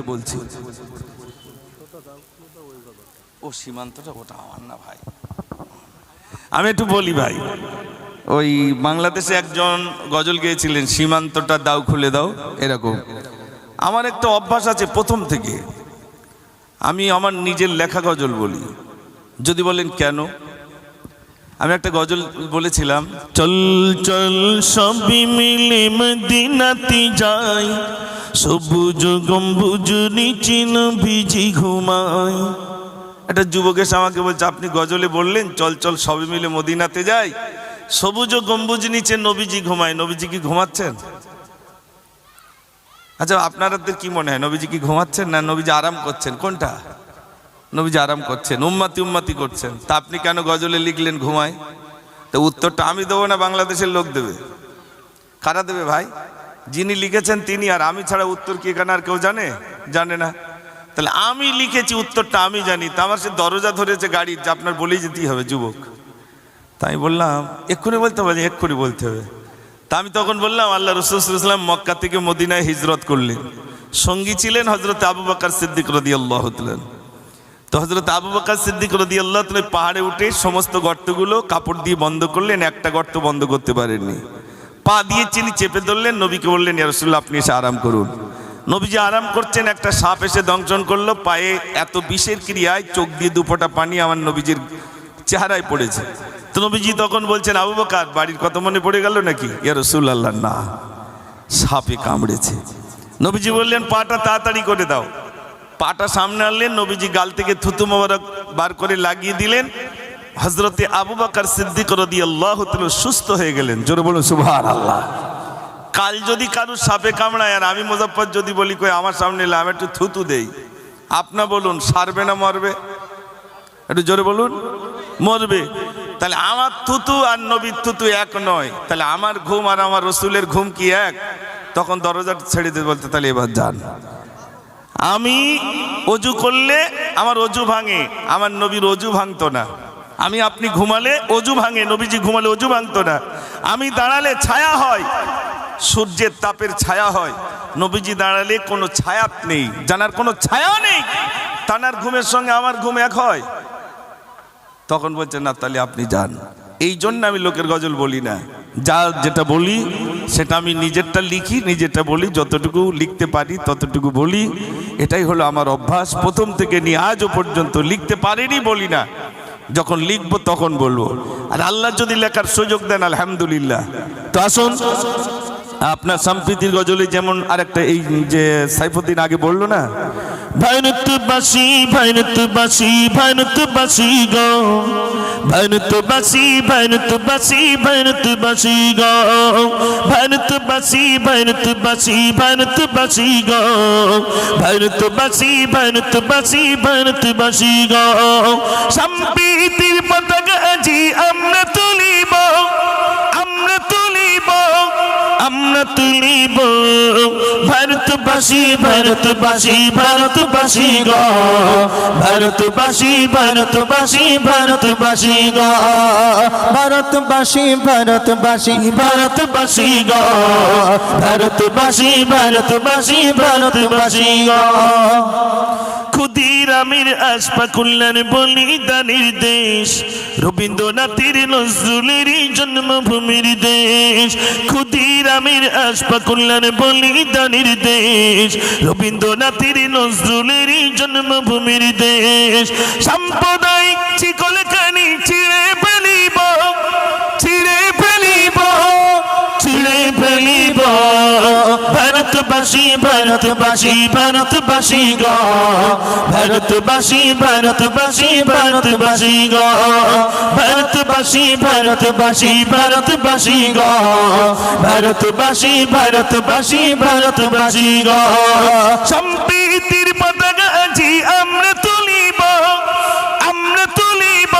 দিয়েছে বলছি। ও সীমান্তটা ওটা আমার না ভাই, আমি একটু বলি ভাই। ওই বাংলাদেশে একজন গজল গেয়েছিলেন, সীমান্তটা দাও খুলে দাও, এরকম। আমার একটা অভ্যাস আছে প্রথম থেকে, আমি আমার নিজের লেখা গজল বলি। যদি বলেন কেন, আমি একটা গজল বলেছিলাম, চল চল সবই মিলে মদিনাতে যাই, সবুজ গম্বুজ নিচে নবীজি ঘুমায়। একটা যুবক এসে আমাকে বলছে, আপনি গজলে বললেন চল চল সবই মিলে মদিনাতে যাই, সবুজ গম্বুজ নিচে নবীজি ঘুমায়। নবীজি কি ঘুমাচ্ছেন? আচ্ছা আপনাদের কি মনে হয়, নবীজি কি ঘুমাচ্ছেন না নবীজি আরাম করছেন? কোনটা? নবীজি আরাম করছেন, উম্মাতি উম্মাতি করছেন। তা আপনি কেন গজলে লিখলেন ঘুমায়? তো উত্তরটা আমি দেবো না বাংলাদেশের লোক দেবে? কারা দেবে ভাই? যিনি লিখেছেন তিনি, আর আমি ছাড়া উত্তর কি এখানে আর কেউ জানে? জানে না। তাহলে আমি লিখেছি, উত্তরটা আমি জানি, তা আমার সে দরজা ধরেছে গাড়ির যে আপনার বলেই যেতেই হবে যুবক। তাই বললাম এক্ষুনি বলতে হবে, এক্ষুনি বলতে হবে। তা আমি তখন বললাম, আল্লাহ রাসূল সাল্লাল্লাহু আলাইহি ওয়াসাল্লাম মক্কা থেকে মদিনায় হিজরত করলেন, সঙ্গী ছিলেন হযরত আবু বকর সিদ্দিক রাদিয়াল্লাহু তাআলা। তো হযরত আবু বকর সিদ্দিক রাদিয়াল্লাহু তাআলা পাহাড়ে উঠে সমস্ত গর্তগুলো কাপড় দিয়ে বন্ধ করলেন, একটা গর্ত বন্ধ করতে পারেননি। পা দিয়ে চিনি চেপে ধরলেন, নবীকে বললেন, ইয়া রাসূলুল্লাহ আপনি এসে আরাম করুন। নবীজি আরাম করছেন, একটা সাপ এসে দংশন করলো, পায়ে এত বিষের ক্রিয়ায় চোখ দিয়ে দুফোঁটা পানি আমার নবীজির চেহারায় পড়েছে। তো নবীজি তখন বলছেন, আবু বকর বাড়ির কত মনে পড়ে গেল নাকি? ইয়া রাসূলুল্লাহ না, সাপে কামড়েছে। নবীজি বললেন, পাটা তাড়াতাড়ি করে দাও। পাটা সামনে আনলেন, নবীজি গাল থেকে থুতু মোবারক বার করে লাগিয়ে দিলেন। হযরতে আবু বকর সিদ্দিক রাদিয়াল্লাহু তাআলা সুস্থ হয়ে গেলেন। জোরে বলুন সুবহানাল্লাহ। কাল যদি কারো সাপে কামড়ায় আর আমি মুজাফফর যদি বলি কই আমার সামনে এলে আমি একটু থুতু দেই, আপনা বলুন সারবে না মরবে? একটু জোরে বলুন। মরবে। তাহলে আমার থুতু আর নবীর থুতু এক নয়, তাহলে আমার ঘুম আর আমার রসুলের ঘুম কি এক? তখন দরজা ছেড়ে দিয়ে বলতে, তাহলে এবার যান। আমি অজু করলে আমার অজু ভাঙে, আমার নবীর অজু ভাঙতো না। আমি আপনি ঘুমালে অজু ভাঙে, নবীজি ঘুমালে অজু ভাঙতো না। আমি দাঁড়ালে ছায়া হয়, সূর্যের তাপের ছায়া হয়, নবীজি দাঁড়ালে কোনো ছায়া নেই, জানার কোনো ছায়া নেই। তানার ঘুমের সঙ্গে আমার ঘুম এক হয়? তখন বলছেন না, তাহলে আপনি যান। এই জন্য আমি লোকের গজল বলি না, যা যেটা বলি সেটা আমি নিজেরটা লিখি, নিজেরটা বলি, যতটুকু লিখতে পারি ততটুকু বলি। এটাই হলো আমার অভ্যাস, প্রথম থেকে নিয়ে আজও পর্যন্ত। লিখতে পারিনি বলি না, যখন লিখবো তখন বলবো। আর আল্লাহ যদি লেখার সুযোগ দেন আলহামদুলিল্লাহ। তো আসুন, আপনার সম্প্রীতির গজলে যেমন আরেকটা, এই যে সাইফুদ্দিন আগে বললো না, ভাইনতবাসী ভাইনতবাসী ভাইনতবাসী গো, ভাইনতবাসী ভাইনতবাসী ভাইনতবাসী গো, ভাইনতবাসী ভাইনতবাসী ভাইনতবাসী গো, ভাইনতবাসী ভাইনতবাসী ভাইনতবাসী গো, সম্প্রীতির পতাকা আজি আমরা তুলিব, আমরা তুলিব, আমরা তুলিব। ভারতবাসী ভারতবাসী ভারতবাসী গো, ভারতবাসী ভারতবাসী ভারতবাসী গো, ভারতবাসী ভারতবাসী ভারতবাসী গো, ভারতবাসী ভারতবাসী ভারতবাসী গো। ক্ষুদিরামের আশফাকুল্লার বলিদানের দেশ, রবীন্দ্রনাথের নজরুলেরই জন্মভূমির দেশ। ক্ষুদিরামের আশফাকুল্লার বলিদানের দেশ, রবীন্দ্রনাথের নজরুলেরই জন্মভূমির দেশ। সাম্প্রদায়িক শিকলখানি ছিঁড়ে ফেলিব, ছিঁড়ে ফেলিব, ছিঁড়ে ফেলিব। ভারতবাসী ভারতবাসী ভারতবাসী গো, ভারতবাসী ভারতবাসী ভারতবাসী গো, ভারতবাসী ভারতবাসী ভারতবাসী গো, ভারতবাসী ভারতবাসী ভারতবাসী গো। সম্প্রীতির পতাকা আজি আমরা তুলিব, আমরা তুলিব,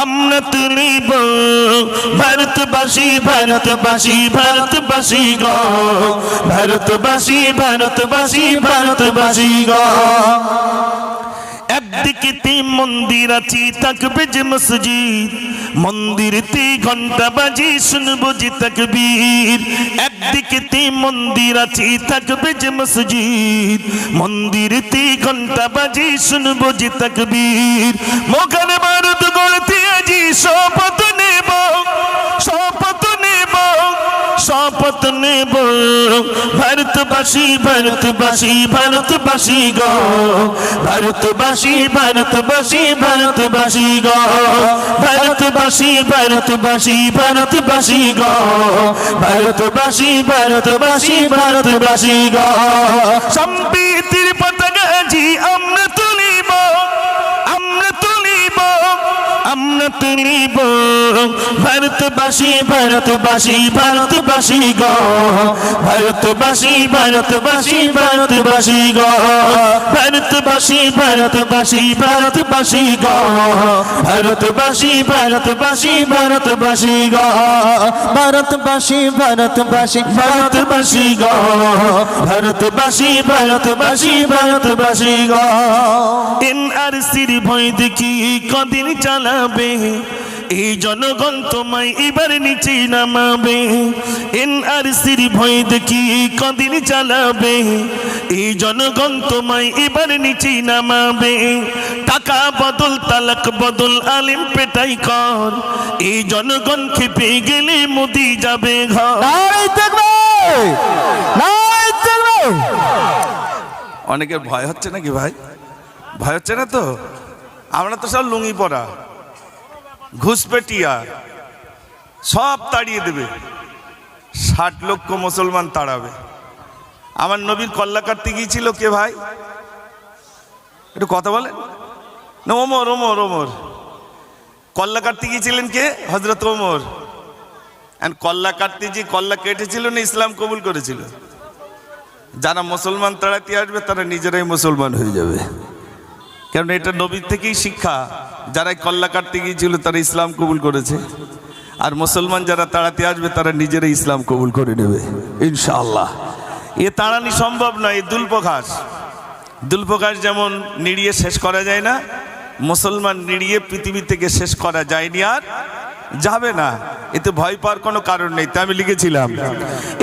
আমরা তুলিব। ভারতবাসী ভারতবাসী ভারতবাসী গো, ভারতবাসী ভারতবাসী ভারতবাসী গো। এক একদিকেতে মন্দির আছে থাকবে যে মসজিদ, মন্দিরেতে ঘন্টা বাজে শুনবো যে তাকবীর। একদিকেতে মন্দির আছে থাকবে যে মসজিদ, মন্দিরেতে ঘন্টা বাজে শুনবো যে তাকবীর। মোখানে ভারত গড়তে আজি শপথ নেব, শপথ নেব, শপথ নেব। ভারতবাসী ভারতবাসী ভারতবাসী গো, ভারতবাসী ভারতবাসী ভারতবাসী গো, ভারতবাসী ভারতবাসী ভারতবাসী গো, ভারতবাসী ভারতবাসী ভারতবাসী গো। সম্প্রীতির পতাকা আজি আমরা তুলিব, আমরা তুলিব, আমরা তুলিব। ভারতবাসী ভারতবাসী ভারতবাসী গো, ভারতবাসী ভারতবাসী ভারতবাসী গো, ভারতবাসী ভারতবাসী ভারতবাসী গো, ভারতবাসী ভারতবাসী ভারতবাসী গো, ভারতবাসী ভারতবাসী ভারতবাসী গো, ভারতবাসী ভারতবাসী ভারতবাসী গো। এনআরসির ভয় দেখি কদিন চালাবে, এই জনগণ তোমায় এবার নিচে নামাবে। এনআরসির ভয় দেখি কদিন চালাবে, এই জনগণ তোমায় এবার নিচে নামাবে। টাকা বদল তালাক বদল আলিম পেটাই কর, এই জনগণ খেপে গেলে মোদি যাবে ঘর। অনেকের ভয় হচ্ছে নাকি ভাই? ভয় হচ্ছে না তো? আমরা তো সব লুঙ্গি পরা, ঘুষপেটিয়া, সব তাড়িয়ে দেবে। 60 লক্ষ মুসলমান তাড়াবে। আমার নবীর কল্লা কাটতে গিয়েছিল কে ভাই? একটু কথা বলেন না। ওমর, ওমর, ওমর। কল্লা কাটতে গিয়েছিলেন কে? হযরত ওমর। আর কল্লা কাটতে যে কল্লা কেটেছিল না, ইসলাম কবুল করেছিল। যারা মুসলমান তাড়াতে আসবে তারা নিজেরাই মুসলমান হয়ে যাবে, কারণ এটা নবীর থেকেই শিক্ষা। যারা কল্লা কাটতে গিয়েছিল তারা ইসলাম কবুল করেছে, আর মুসলমান যারা তাড়াতে আসবে তারা নিজেরাই ইসলাম কবুল করে নেবে ইনশাআল্লাহ। এ তাড়ানি সম্ভব নয়। এ দুলপঘাস, দুলপঘাস যেমন নিড়িয়ে শেষ করা যায় না, মুসলমান নিড়িয়ে পৃথিবী থেকে শেষ করা যায়নি আর যাবে না। এতে ভয় পাওয়ার কোনো কারণ নেই। তাই আমি লিখেছিলাম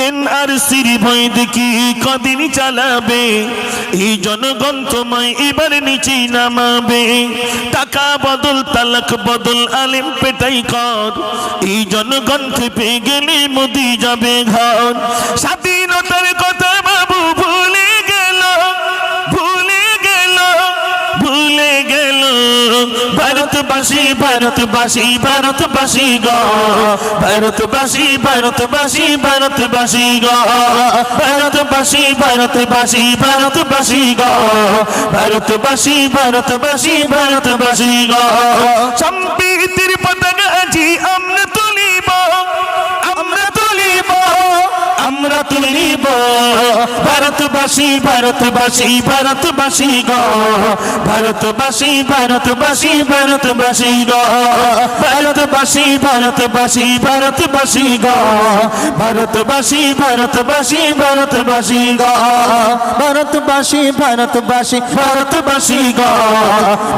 এনআরসির ভয় দেখি কদিন চালাবে, এই জনগণ তোমায় এবার নিচে নামাবে। টাকা বদল তালাক বদল আলিম পেটাই কর, এই জনগণ খেপে গেলে মোদি যাবে ঘর। স্বাধীনতার কথা বাবু ভুলে গেল, ভুলে গেল, ভুলে গেল। ভারতবাসী ভারতবাসী ভারতবাসী গো, ভারতবাসী ভারতবাসী ভারতবাসী গো, ভারতবাসী ভারতবাসী ভারতবাসী গো, ভারতবাসী ভারতবাসী ভারতবাসী গো। সম্প্রীতির পতাকা আজি আমরা তুলিব, আমরা তুলিব, আমরা তুলিব। ভারতবাসী ভারতবাসী ভারতবাসী গো, ভারতবাসী ভারতবাসী ভারতবাসী গো, ভারতবাসী ভারতবাসী ভারতবাসী গো, ভারতবাসী ভারতবাসী ভারতবাসী গো, ভারতবাসী ভারতবাসী ভারতবাসী গো,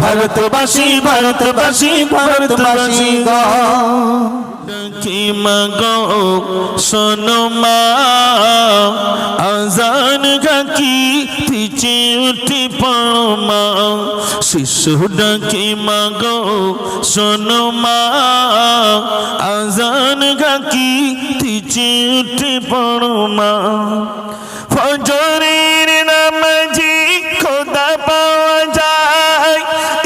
ভারতবাসী ভারতবাসী ভারতবাসী গো। ডাকি মাগো শোনো মা, আজান গাকি পিছে উঠে পড়ো মা। শিশু ডাকি মাগো শোনো মা, আজান গাকি পিছে উঠে পড়ো মা। ফজরের নামাজে খোদা পাওয়া যায়,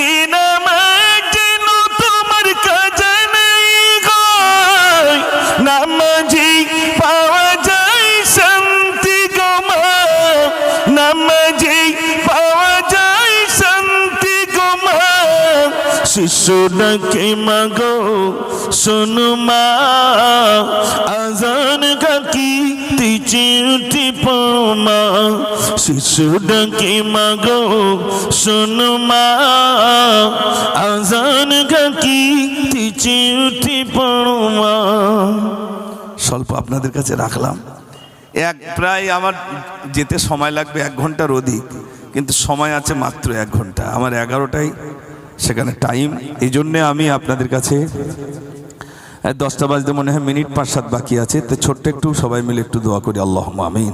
এই নামাজ যেন তোমার কাজে নেই গো। নামাজে পাওয়া যায় শান্তি গো মা, নামাজে পাওয়া যায় শান্তি গো মা। শিশু ডাকে মাগো শোনো মা, আজান গাকি পিছে উঠে পড়ো মা। শিশু ডাকে মাগো শোনো মা, আজান গাকি পিছে উঠে পড়ো মা। স্বল্প আপনাদের কাছে রাখলাম। প্রায় আমার যেতে সময় লাগবে 1 ঘন্টার অধিক। কিন্তু সময় আছে মাত্র 1 ঘন্টা, আমার 11টায় সেখানে টাইম। এই জন্যে আমি আপনাদের কাছে 10টা বাজতে মনে হয় মিনিট 5-7 বাকি আছে, তো ছোট্ট একটু সবাই মিলে একটু দোয়া করি। আল্লাহুম্মা আমিন।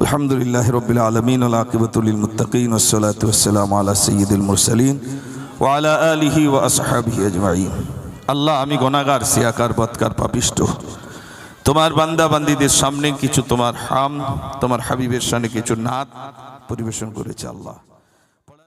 আলহামদুলিল্লাহি রাব্বিল আলামিন ওয়াল আকিবাতু লিল মুত্তাকিন ওয়াসসালাতু ওয়াসসালামু আলা সাইয়্যিদিল মুরসালিন ওয়া আলা আলিহি ওয়া আসহাবিহি আজমাইন। আল্লাহ, আমি গুনাহগার, সিয়াকার, বদকার, পাপিষ্ঠ। তোমার বান্দা বান্দীদের সামনে কিছু তোমার তোমার হাবিবের শানে কিছু নাত পরিবেশন করেছে আল্লাহ।